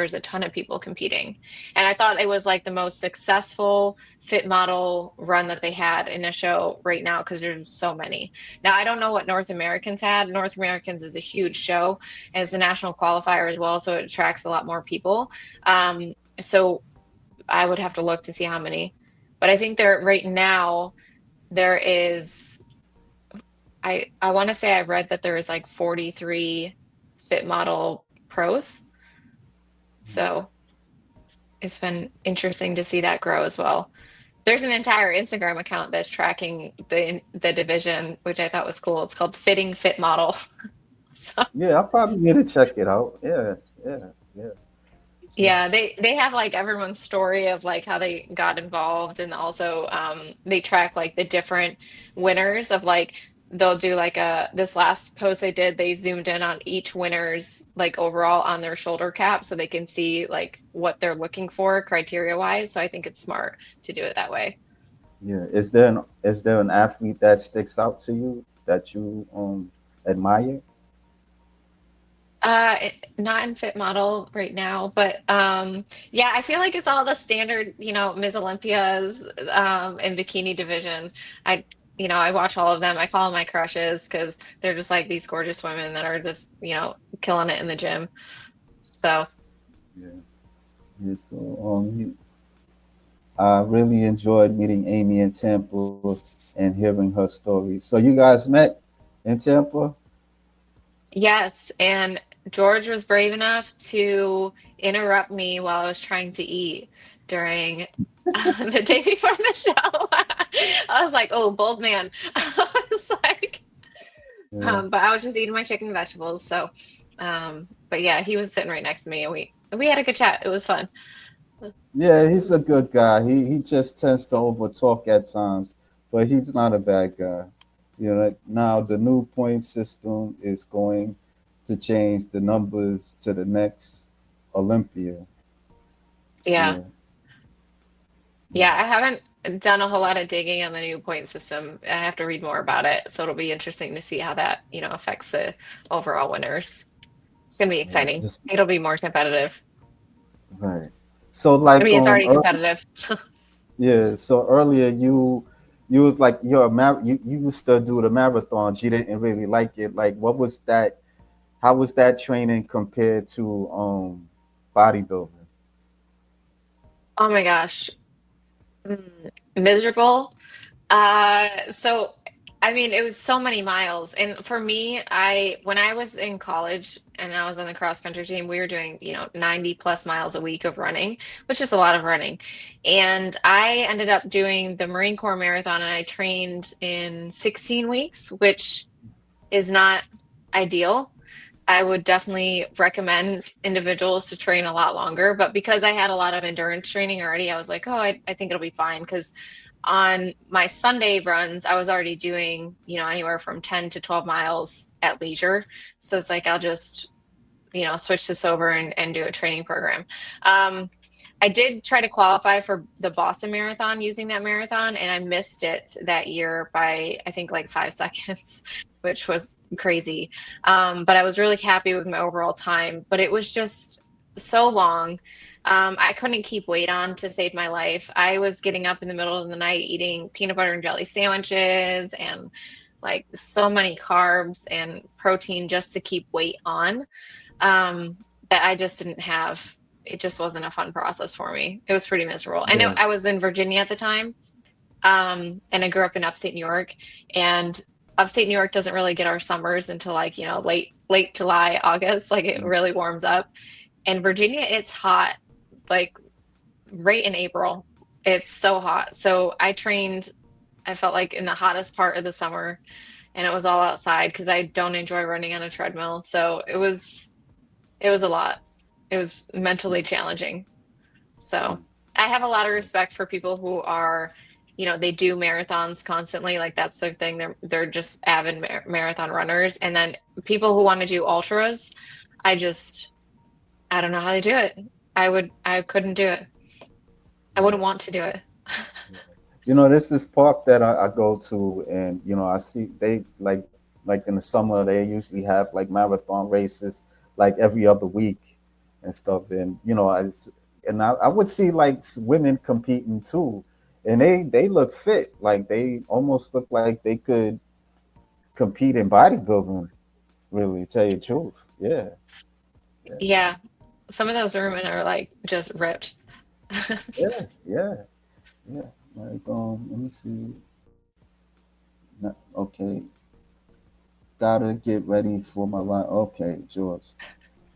there's a ton of people competing. And I thought it was like the most successful fit model run that they had in a show right now because there's so many. Now, I don't know what North Americans had. North Americans is a huge show and it's a national qualifier as well, so it attracts a lot more people. So I would have to look to see how many. But I think there right now there is I want to say I read that there is like 43 fit model pros. So it's been interesting to see that grow as well. There's an entire Instagram account that's tracking the division, which I thought was cool. It's called Fitting Fit Model. So Yeah, I probably need to check it out. Yeah, yeah, yeah. So, yeah, they have like everyone's story of like how they got involved, and also they track like the different winners of like they'll do like a this last post they did, they zoomed in on each winner's like overall on their shoulder cap so they can see like what they're looking for criteria wise. So I think it's smart to do it that way. yeah, is there an athlete that sticks out to you that you admire? Not in fit model right now, but yeah, I feel like it's all the standard, Ms. Olympias in bikini division. I I watch all of them. I call them my crushes because they're just like these gorgeous women that are just, killing it in the gym. So, Yeah, yeah. So, I really enjoyed meeting Amy in Tampa and hearing her story. So, you guys met in Tampa? yes, and George was brave enough to interrupt me while I was trying to eat during the day before the show. I was like, "Oh, bold man." I was like, Yeah, but I was just eating my chicken and vegetables. So, but yeah, he was sitting right next to me, and we had a good chat. It was fun. yeah. He's a good guy. He just tends to over talk at times, but he's not a bad guy. You know, now the new point system is going to change the numbers to the next Olympia. Yeah, Yeah, yeah. I haven't done a whole lot of digging on the new point system. I have to read more about it, so it'll be interesting to see how that affects the overall winners. It's gonna be yeah. exciting. Just It'll be more competitive. right. So I like mean, it's already early, competitive. yeah. So earlier you was like you used to do the marathons. You didn't really like it. Like what was that? How was that training compared to bodybuilding? Oh my gosh. Miserable. So I mean, it was so many miles. And for me, when I was in college and I was on the cross country team, we were doing, 90 plus miles a week of running, which is a lot of running. And I ended up doing the Marine Corps Marathon and I trained in 16 weeks, which is not ideal. I would definitely recommend individuals to train a lot longer. But because I had a lot of endurance training already, I was like, oh, I think it'll be fine. Because on my Sunday runs, I was already doing, anywhere from 10 to 12 miles at leisure. So it's like, I'll just, switch this over and do a training program. Um, I did try to qualify for the Boston Marathon using that marathon, and I missed it that year by, I think, like 5 seconds, which was crazy. But I was really happy with my overall time, but it was just so long. I couldn't keep weight on to save my life. I was getting up in the middle of the night eating peanut butter and jelly sandwiches and like so many carbs and protein just to keep weight on that I just didn't have. It just wasn't a fun process for me. It was pretty miserable. I know Yeah, I was in Virginia at the time, and I grew up in upstate New York, and upstate New York doesn't really get our summers until like, late July, August, like it really warms up. In Virginia, it's hot, like right in April. It's so hot. So I trained, I felt like in the hottest part of the summer, and it was all outside because I don't enjoy running on a treadmill. So it was a lot. It was mentally challenging. So I have a lot of respect for people who are, they do marathons constantly. Like that's their thing. They're just avid marathon runners. And then people who want to do ultras, I just I don't know how they do it. I couldn't do it. I yeah. wouldn't want to do it. You know, there's this park that I go to, and you know, I see they like in the summer they usually have like marathon races like every other week, and stuff. And I would see like women competing too, and they look fit. Like they almost look like they could compete in bodybuilding. Really, tell you the truth. Yeah, yeah, Yeah, some of those women are like just ripped. yeah, yeah, yeah. Like let me see. Okay, gotta get ready for my line. Okay, George.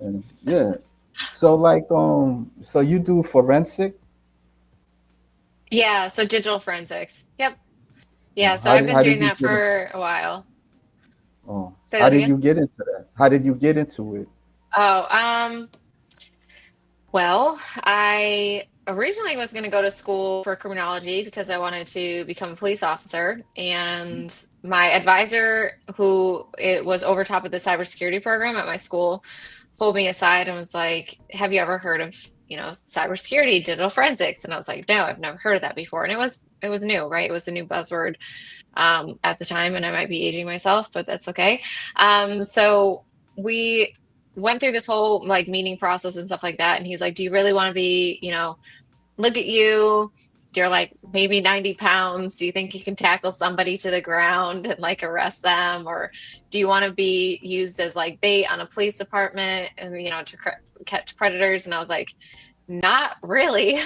And yeah. So like so you do forensic? Yeah, so digital forensics. Yep. Oh, Yeah, so I've been how doing did you that get in, for a while. oh Say how that did again. you get into that? How did you get into it? Oh, well, I originally was going to go to school for criminology because I wanted to become a police officer. And my advisor, who it was over top of the cybersecurity program at my school, pulled me aside and was like, "Have you ever heard of, cybersecurity, digital forensics?" And I was like, "No, I've never heard of that before." And it was new, right? It was a new buzzword at the time, and I might be aging myself, but that's okay. So we went through this whole like meeting process and stuff like that, and he's like, "Do you really want to be, look at you. You're like maybe 90 pounds. Do you think you can tackle somebody to the ground and like arrest them? Or do you want to be used as like bait on a police department and, to catch predators?" And I was like, "Not really."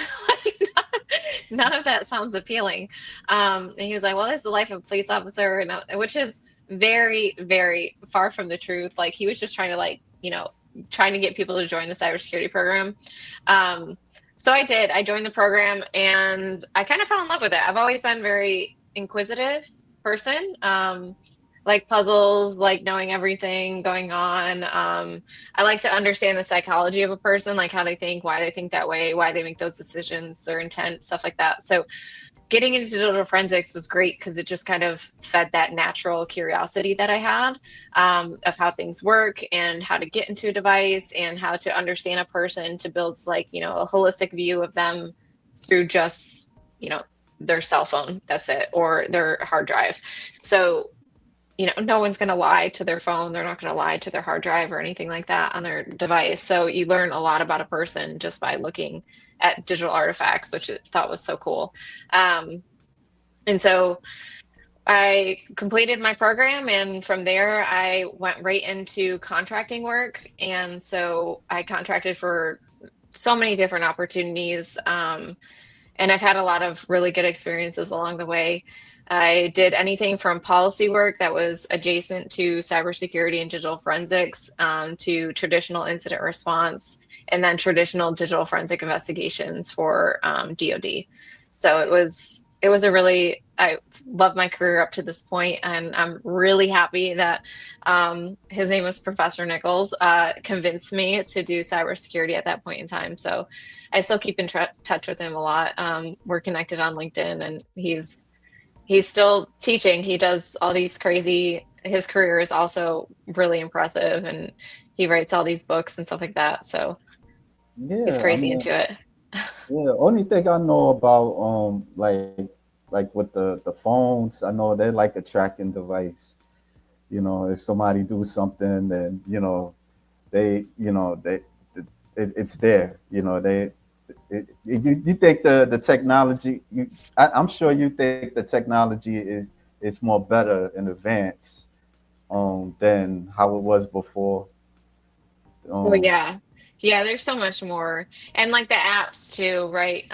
Like, none of that sounds appealing. And he was like, "Well, this is the life of a police officer," which is very, very far from the truth. Like he was just trying to like, trying to get people to join the cybersecurity program. Um, so I did. I joined the program and I kind of fell in love with it. I've always been very inquisitive person. Like puzzles, like knowing everything going on. I like to understand the psychology of a person, like how they think, why they think that way, why they make those decisions, their intent, stuff like that. So getting into digital forensics was great because it just kind of fed that natural curiosity that I had, of how things work and how to get into a device and how to understand a person to build like, a holistic view of them through just, you know, their cell phone. That's it, or their hard drive. So, no one's going to lie to their phone. They're not going to lie to their hard drive or anything like that on their device. So you learn a lot about a person just by looking at digital artifacts, which I thought was so cool. Um, and so I completed my program, and from there, I went right into contracting work. And so I contracted for so many different opportunities. And I've had a lot of really good experiences along the way. I did anything from policy work that was adjacent to cybersecurity and digital forensics, to traditional incident response, and then traditional digital forensic investigations for DoD. So it was a really, I love my career up to this point, and I'm really happy that his name was Professor Nichols, convinced me to do cybersecurity at that point in time. So I still keep in touch with him a lot. We're connected on LinkedIn, and he's still teaching. He does all these crazy. His career is also really impressive, and he writes all these books and stuff like that. So he's Yeah, I crazy mean, into it. yeah. Only thing I know about like with the phones, I know they're like a tracking device. If somebody do something, then they it's there. You think the technology? I'm sure you think the technology is more better in advance than how it was before. Oh Um, yeah. Yeah, there's so much more. And like the apps too, right?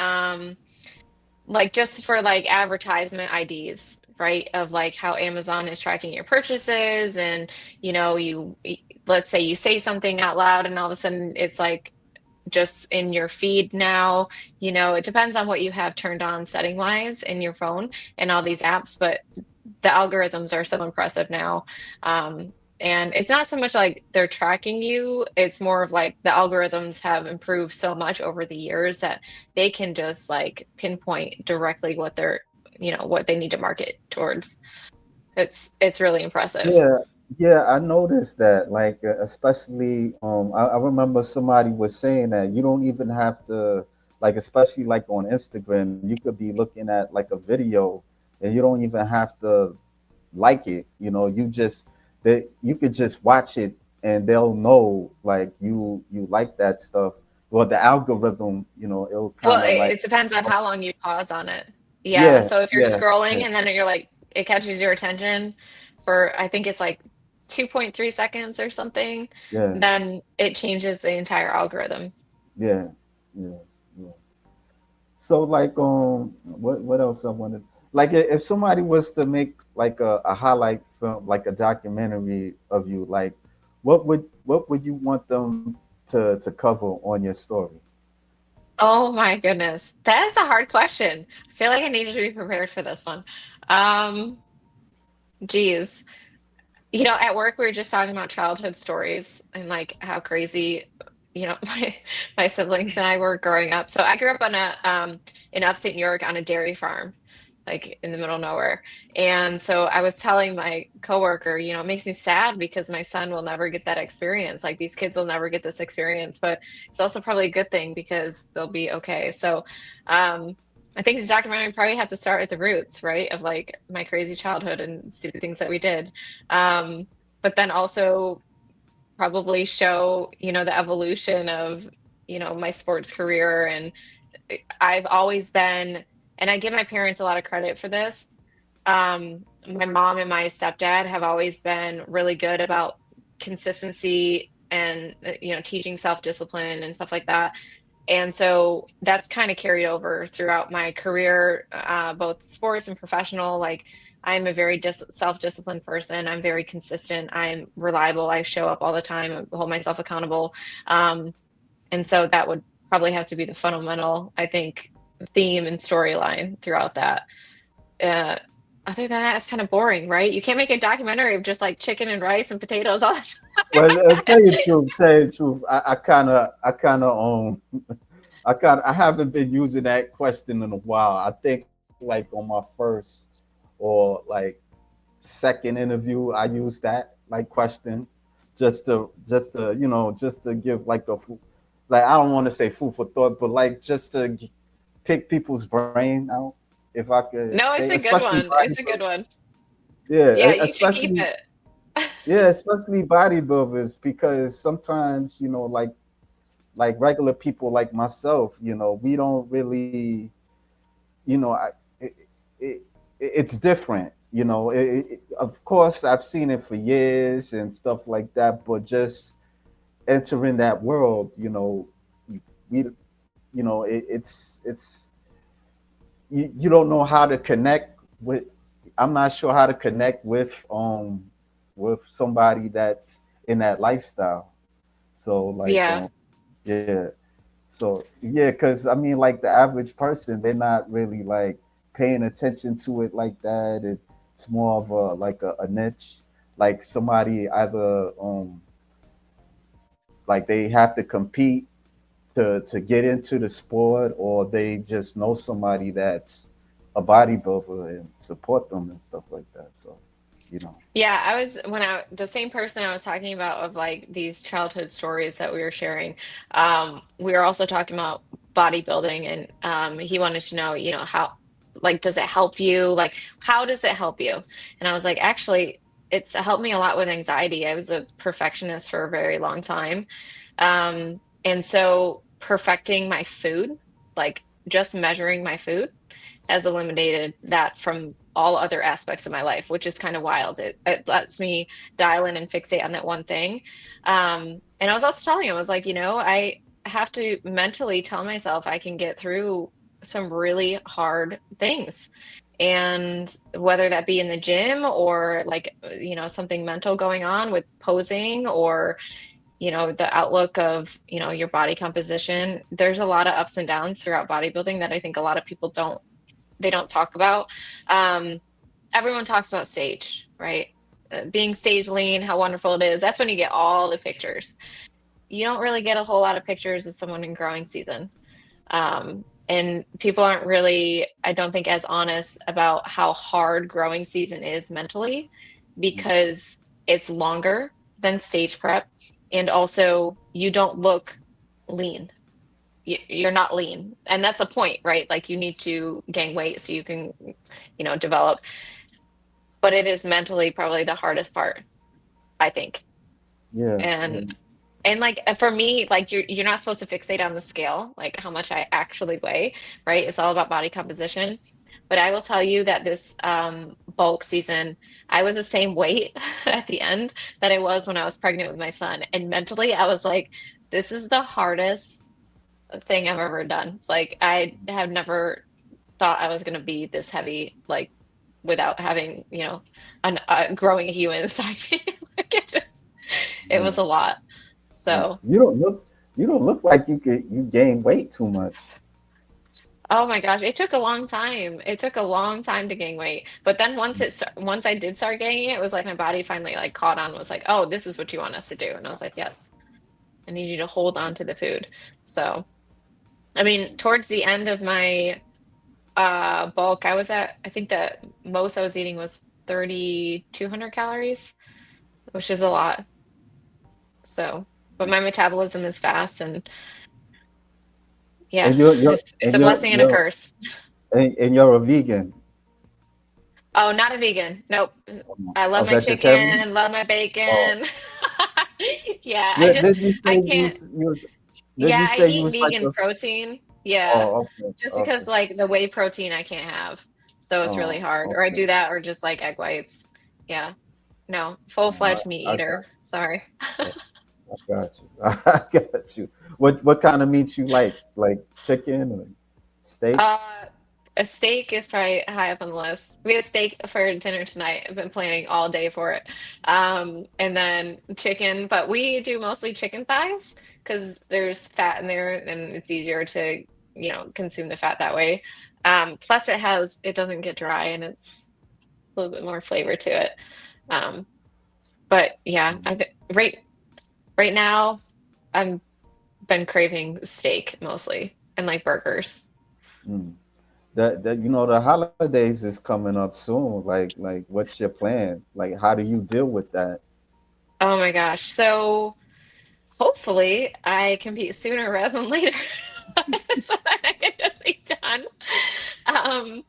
Like just for like advertisement IDs, right? Of like how Amazon is tracking your purchases, and let's say you say something out loud and all of a sudden it's like just in your feed now. It depends on what you have turned on setting wise in your phone and all these apps, but the algorithms are so impressive now. And it's not so much like they're tracking you, it's more of like the algorithms have improved so much over the years that they can just like pinpoint directly what they need to market towards. It's really impressive. yeah, yeah, I noticed that. Like, especially, I remember somebody was saying that you don't even have to, like, especially like on Instagram, you could be looking at like a video, and you don't even have to like it. You just that you could just watch it and they'll know like you like that stuff. Well, the algorithm, it'll Well, kind of it, like, it depends on how long you pause on it. Yeah. yeah, So if you're yeah, scrolling yeah, and then you're like, it catches your attention for, I think it's like 2.3 seconds or something, yeah, then it changes the entire algorithm. yeah, yeah, yeah. So like, what else I wanted? Like, if somebody was to make like a highlight film, like a documentary of you, like, what would you want them to cover on your story? Oh my goodness. That is a hard question. I feel like I needed to be prepared for this one. Um, geez. At work we were just talking about childhood stories and like how crazy, my siblings and I were growing up. So I grew up on a in upstate New York on a dairy farm, like in the middle of nowhere. And so I was telling my coworker, it makes me sad because my son will never get that experience. Like these kids will never get this experience, but it's also probably a good thing because they'll be okay. So I think the documentary probably have to start at the roots, right? Of like my crazy childhood and stupid things that we did. Um, but then also probably show, the evolution of, my sports career. And I've always been, and I give my parents a lot of credit for this. My mom and my stepdad have always been really good about consistency and, teaching self-discipline and stuff like that. And so that's kind of carried over throughout my career, both sports and professional. Like I'm a very self-disciplined person. I'm very consistent. I'm reliable. I show up all the time. I hold myself accountable. Um, and so that would probably have to be the fundamental, I think, theme and storyline throughout that. Uh, Other than that, it's kind of boring, right? You can't make a documentary of just like chicken and rice and potatoes all the time. Well, tell you the truth. I haven't been using that question in a while. I think like on my first or like second interview, I used that like question just to give like like I don't want to say food for thought, but like just to pick people's brain out, if I could No, say, it's a good especially one. It's a good bodybuilders. one. Yeah, Yeah, you should keep especially it. yeah, especially bodybuilders because sometimes like regular people like myself, we don't really, I, it, it, it's different. Of course, I've seen it for years and stuff like that, but just entering that world, we, it's you don't know how to connect with. I'm not sure how to connect with somebody that's in that lifestyle. So like Yeah. yeah. So yeah, because I mean, like the average person, they're not really like paying attention to it like that. It's more of a niche, like somebody either like they have to compete to get into the sport, or they just know somebody that's a bodybuilder and support them and stuff like that. So you know, Yeah, the same person I was talking about of like these childhood stories that we were sharing, we were also talking about bodybuilding and he wanted to know, how like does it help you? Like how does it help you? And I was like, actually, it's helped me a lot with anxiety. I was a perfectionist for a very long time. And so perfecting my food, like just measuring my food has eliminated that from all other aspects of my life, which is kind of wild. It lets me dial in and fixate on that one thing. And I was also telling him, I was like, I have to mentally tell myself I can get through some really hard things. And whether that be in the gym or like, something mental going on with posing or, the outlook of, your body composition, there's a lot of ups and downs throughout bodybuilding that I think a lot of people they don't talk about. Um, Everyone talks about stage, right? Being stage lean, how wonderful it is. That's when you get all the pictures. You don't really get a whole lot of pictures of someone in growing season. And people aren't really, I don't think, as honest about how hard growing season is mentally because it's longer than stage prep. And also, you don't look lean. You're not lean. And that's a point, right? Like you need to gain weight so you can, develop. But it is mentally probably the hardest part, I think. Yeah, yeah, And like for me, like you're not supposed to fixate on the scale, like how much I actually weigh, right? It's all about body composition. But I will tell you that this bulk season, I was the same weight at the end that I was when I was pregnant with my son. And mentally, I was like, this is the hardest thing I've ever done. Like I have never thought I was going to be this heavy, like without having, a growing human inside me. Like it yeah, was a lot. yeah. So. You don't look like you gain weight too much. Oh my gosh, it took a long time. It took a long time to gain weight. But then once I did start gaining it, it was like my body finally like caught on, was like, "Oh, this is what you want us to do." And I was like, "Yes. I need you to hold on to the food." So, I mean, towards the end of my bulk, I think the most I was eating was 3,200 calories, which is a lot. So, but my metabolism is fast and yeah, And you're it's a blessing and a curse. and you're a vegan, Oh, not a vegan. Nope. I love a my vegetarian. chicken, love my Oh, bacon. Yeah, I just did you say I you can't. was, you was did Yeah, you I say you eat was like vegan a protein. Yeah, oh okay just because okay like the whey protein I can't have. So it's really oh hard. Or I okay do that or just like egg whites. Yeah. No, oh, full-fledged meat I eater. Sorry. got you. I got you. What kind of meat you like? Like chicken or steak? Uh, a steak is probably high up on the list. We have steak for dinner tonight. I've been planning all day for it. And then chicken, but we do mostly chicken thighs because there's fat in there and it's easier to, consume the fat that way. Plus it doesn't get dry and it's a little bit more flavor to it. Um, but yeah, I th right now I've been craving steak mostly and like burgers. Mm. That the holidays is coming up soon. What's your plan? Like how do you deal with that? Oh my gosh. So hopefully, I compete sooner rather than later so that I can just be done. Um,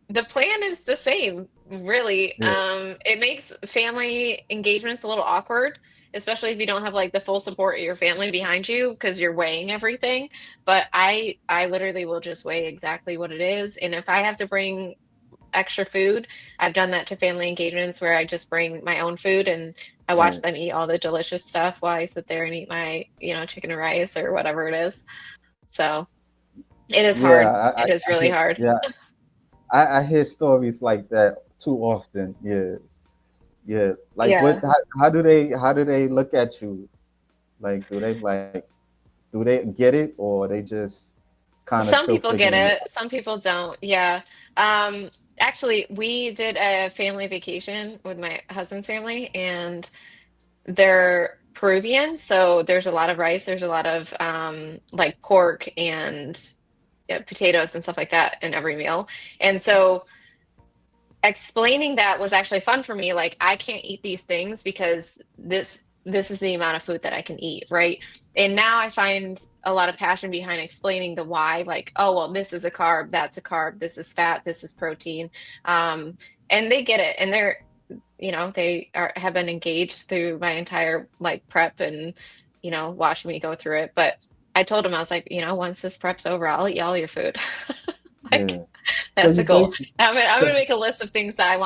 the plan is the same, really. Yeah, It makes family engagements a little awkward, especially if you don't have like the full support of your family behind you because you're weighing everything. But I literally will just weigh exactly what it is, and if I have to bring extra food. I've done that to family engagements where I just bring my own food and I watch right. them eat all the delicious stuff while I sit there and eat my, chicken and rice or whatever it is. So it is Yeah, hard. It is I really hear, hard. yeah, I hear stories like that too often. Yeah, yeah. Like Yeah. how do they look at you? Like do they get it or they just kind of Some still people get figuring it it, some people don't. Yeah. Actually, we did a family vacation with my husband's family and they're Peruvian, so there's a lot of rice, there's a lot of like pork and potatoes and stuff like that in every meal. And so explaining that was actually fun for me. Like I can't eat these things because this is the amount of food that I can eat, right? And now I find a lot of passion behind explaining the why, like, oh, well, this is a carb, that's a carb, this is fat, this is protein. And they get it. And have been engaged through my entire like prep and, watching me go through it. But I told him, I was like, once this prep's over, I'll eat all your food. Like Yeah. So that's the you goal. basically I'm gonna so make a list of things that I want